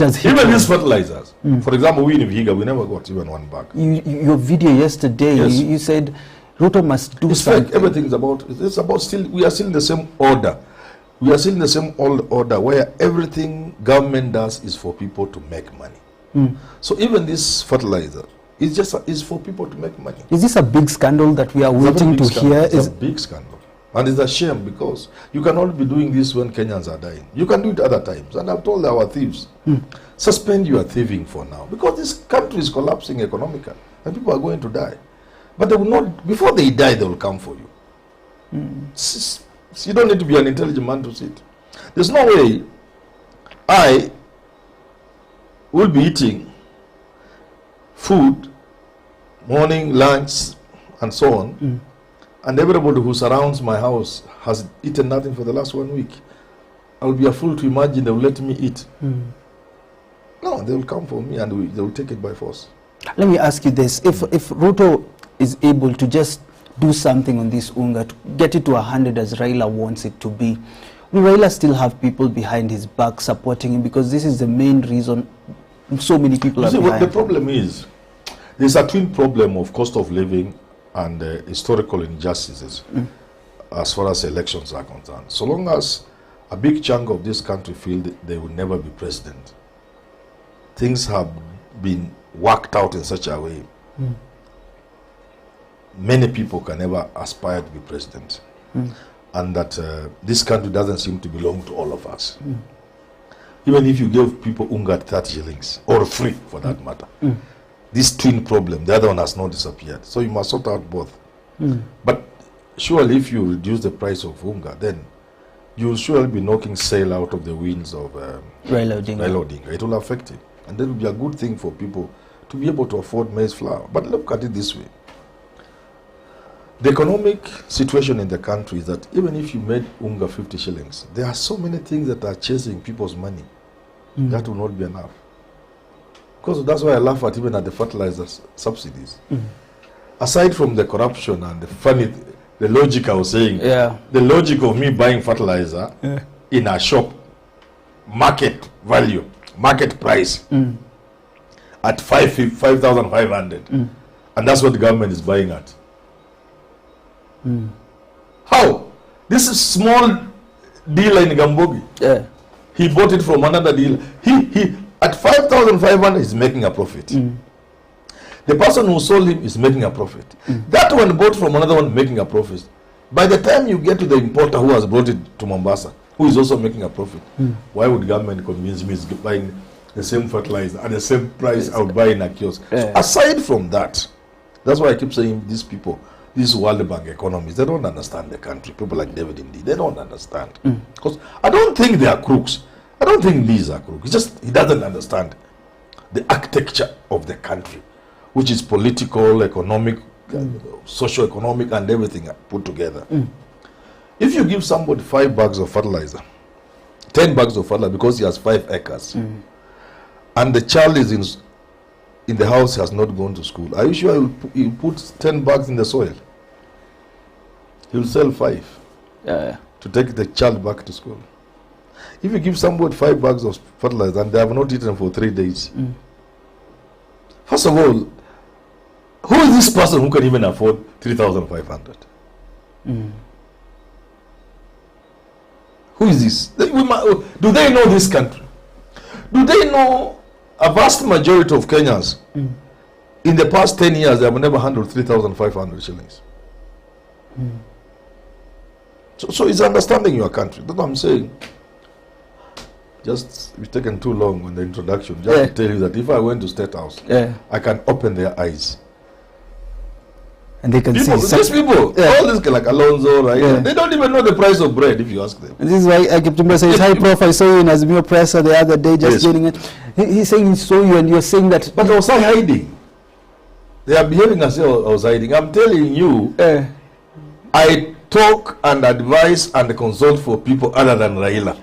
Even these fertilizers. For example, we in Kega, we never got even one bag. Your video yesterday, yes. you said Ruto must do something. Fact, everything is about still, we are still in the same order. We are still in the same old order where everything government does is for people to make money. So even this fertilizer is for people to make money. Is this a big scandal that we are waiting to hear? It's a big scandal. And it's a shame because you cannot be doing this when Kenyans are dying. You can do it other times. And I've told our thieves, suspend your thieving for now. Because this country is collapsing economically. And people are going to die. But they will not, before they die, they will come for you. You don't need to be an intelligent man to see it. There's no way I will be eating food, morning, lunch, and so on, and everybody who surrounds my house has eaten nothing for the last 1 week. I will be a fool to imagine they will let me eat. No, they will come for me and they will take it by force. Let me ask you this. If Ruto is able to just do something on this unga, to get it to 100 as Raila wants it to be, will Raila still have people behind his back supporting him? Because this is the main reason so many people are behind him. What the problem is, there's a twin problem of cost of living and historical injustices as far as elections are concerned. So long as a big chunk of this country feel that they will never be president, things have been worked out in such a way many people can never aspire to be president, and that this country doesn't seem to belong to all of us. Even if you give people unga 30 shillings, or free for that matter, this twin problem, the other one has not disappeared. So you must sort out both. But surely if you reduce the price of unga, then you will surely be knocking sail out of the winds of Raila Odinga. It will affect it. And that will be a good thing for people to be able to afford maize flour. But look at it this way. The economic situation in the country is that even if you made unga 50 shillings, there are so many things that are chasing people's money. That will not be enough. Because that's why I laugh at even at the fertilizer subsidies. Aside from the corruption and the logic I was saying, the logic of me buying fertilizer in a shop, market value, market price, at 5,500, and that's what the government is buying at. How? This is small dealer in Gambogi. He bought it from another dealer. He at 5,500 is making a profit. The person who sold him is making a profit. That one bought from another one making a profit. By the time you get to the importer who has brought it to Mombasa, who is also making a profit, why would government convince me is buying the same fertilizer at the same price I would buy in a kiosk? So aside from that, that's why I keep saying these people, these World Bank economists, they don't understand the country. People like David Indy, they don't understand. Because I don't think they are crooks. I don't think these are crooks. It's just he doesn't understand the architecture of the country, which is political, economic, socio-economic, and everything put together. If you give somebody 5 bags of fertilizer, 10 bags of fertilizer because he has 5 acres, and the child is in the house, has not gone to school, are you sure he'll put 10 bags in the soil? He'll sell 5 to take the child back to school. If you give somebody 5 bags of fertilizer and they have not eaten for 3 days, first of all, who is this person who can even afford 3,500? Who is this? Do they know this country? Do they know a vast majority of Kenyans in the past 10 years they have never handled 3,500 shillings? So it's understanding your country. That's what I'm saying. Just, it's taken too long on the introduction. Just to tell you that if I went to State House, I can open their eyes. And they can see these people, all this like Alonso, right? They don't even know the price of bread if you ask them. And this is why I kept saying, high profile. I saw you in Azimio Presser the other day just getting it. He's saying he saw you and you're saying that. But I was hiding. They are behaving as if I was hiding. I'm telling you, I talk and advise and consult for people other than Raila.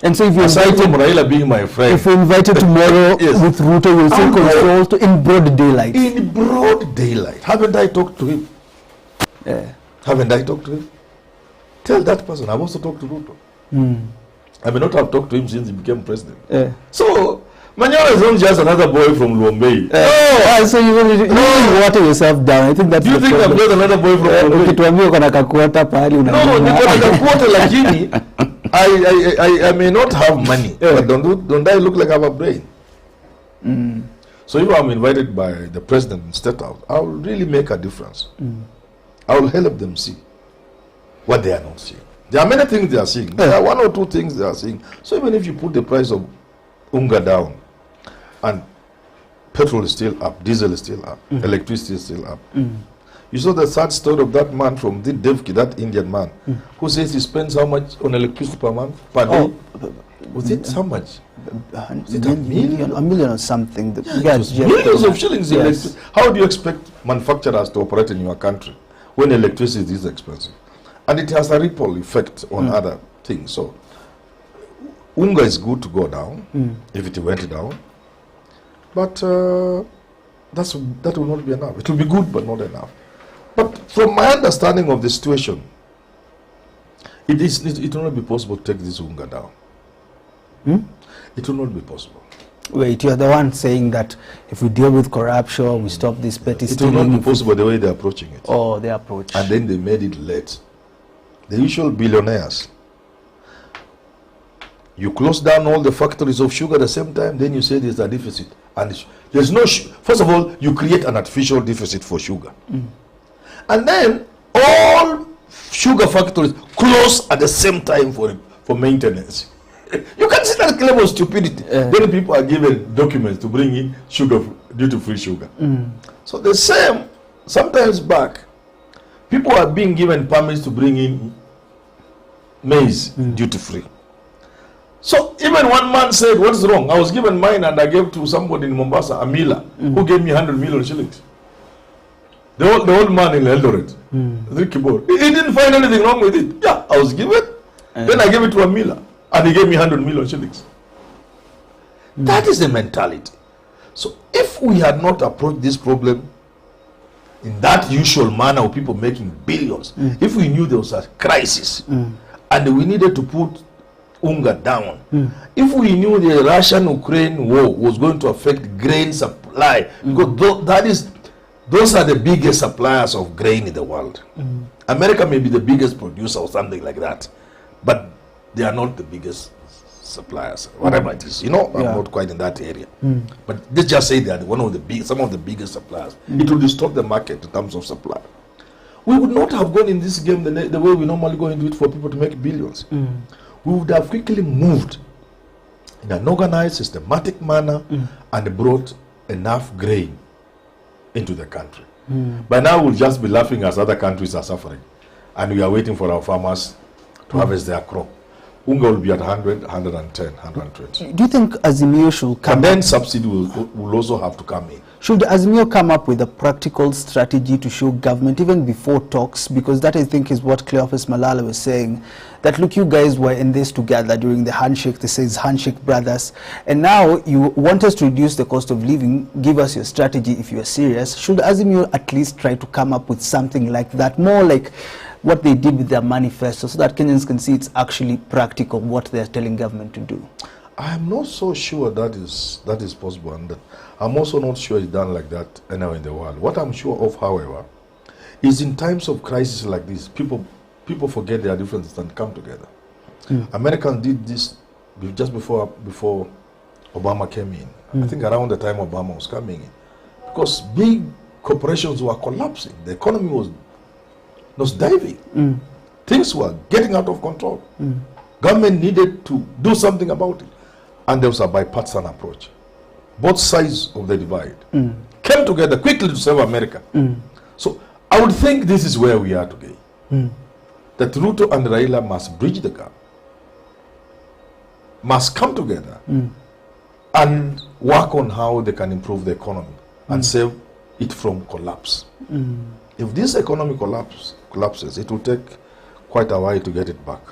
And so if you're aside from Raila being my friend, if you're invited tomorrow with Ruto, you'll still consult in broad daylight. In broad daylight. Haven't I talked to him? Haven't I talked to him? Tell that person, I've also talked to Ruto. I may not have talked to him since he became president. So, Manyora is not just another boy from Luombei. So you water yourself down. I think that's. Do you think I'm just another boy from Luombei? Ukituambia uko na kakuota pahali No, niko na kakuota lakini I may not have money, but don't I look like I have a brain? So if I'm invited by the president in State House, I will really make a difference. I will help them see what they are not seeing. There are many things they are seeing. There are one or two things they are seeing. So even if you put the price of unga down, and petrol is still up, diesel is still up, electricity is still up. You saw the sad story of that man from the Devki, that Indian man, who says he spends how much on electricity per month, per day? Was it how much? Was it a million? A million or something. Millions of shillings. Yes. How do you expect manufacturers to operate in your country when electricity is expensive? And it has a ripple effect on other things. So, unga is good to go down, if it went down. But that will not be enough. It will be good, but not enough. But from my understanding of the situation, it will not be possible to take this unga down. It will not be possible. Wait, you're the one saying that if we deal with corruption, we stop this petty stealing. It will not be possible the way they're approaching it. Oh, the approach. And then they made it late. The usual billionaires. You close down all the factories of sugar at the same time, then you say there's a deficit. And there's no, first of all, you create an artificial deficit for sugar. And then all sugar factories close at the same time for maintenance. You can see that level of stupidity. Then people are given documents to bring in sugar, duty-free sugar. So the same, sometimes back, people are being given permits to bring in maize duty-free. So even one man said, what's wrong? I was given mine and I gave to somebody in Mombasa, a miller, who gave me 100 million shillings. The old man in Eldoret, he didn't find anything wrong with it. Yeah, I was given. Then I gave it to a miller. And he gave me 100 million shillings. That is the mentality. So if we had not approached this problem in that usual manner of people making billions, if we knew there was a crisis and we needed to put unga down, if we knew the Russian-Ukraine war was going to affect grain supply, because those are the biggest suppliers of grain in the world. America may be the biggest producer or something like that, but they are not the biggest suppliers, whatever it is. I'm not quite in that area. But let's just say they are some of the biggest suppliers. It will disturb the market in terms of supply. We would not have gone in this game the way we normally go into it for people to make billions. We would have quickly moved in an organized, systematic manner and brought enough grain into the country. By now, we'll just be laughing as other countries are suffering. And we are waiting for our farmers to harvest their crop. Unga will be at 100, 110, 120. Do you think Azimio should come and then subsidy will also have to come in? Should Azimio come up with a practical strategy to show government, even before talks, because that I think is what Cleophas Malala was saying, that look, you guys were in this together during the handshake, they say it's handshake brothers, and now you want us to reduce the cost of living, give us your strategy if you are serious. Should Azimio at least try to come up with something like that, more like what they did with their manifesto, so that Kenyans can see it's actually practical what they're telling government to do? I'm not so sure that is possible, and I'm also not sure it's done like that anywhere in the world. What I'm sure of, however, is in times of crisis like this, people forget their differences and come together. Americans did this just before Obama came in. I think around the time Obama was coming in, because big corporations were collapsing, the economy was diving. Things were getting out of control. Government needed to do something about it. And there was a bipartisan approach. Both sides of the divide came together quickly to save America. So I would think this is where we are today. That Ruto and Raila must bridge the gap, must come together and work on how they can improve the economy and save it from collapse. If this economy collapses, it will take quite a while to get it back.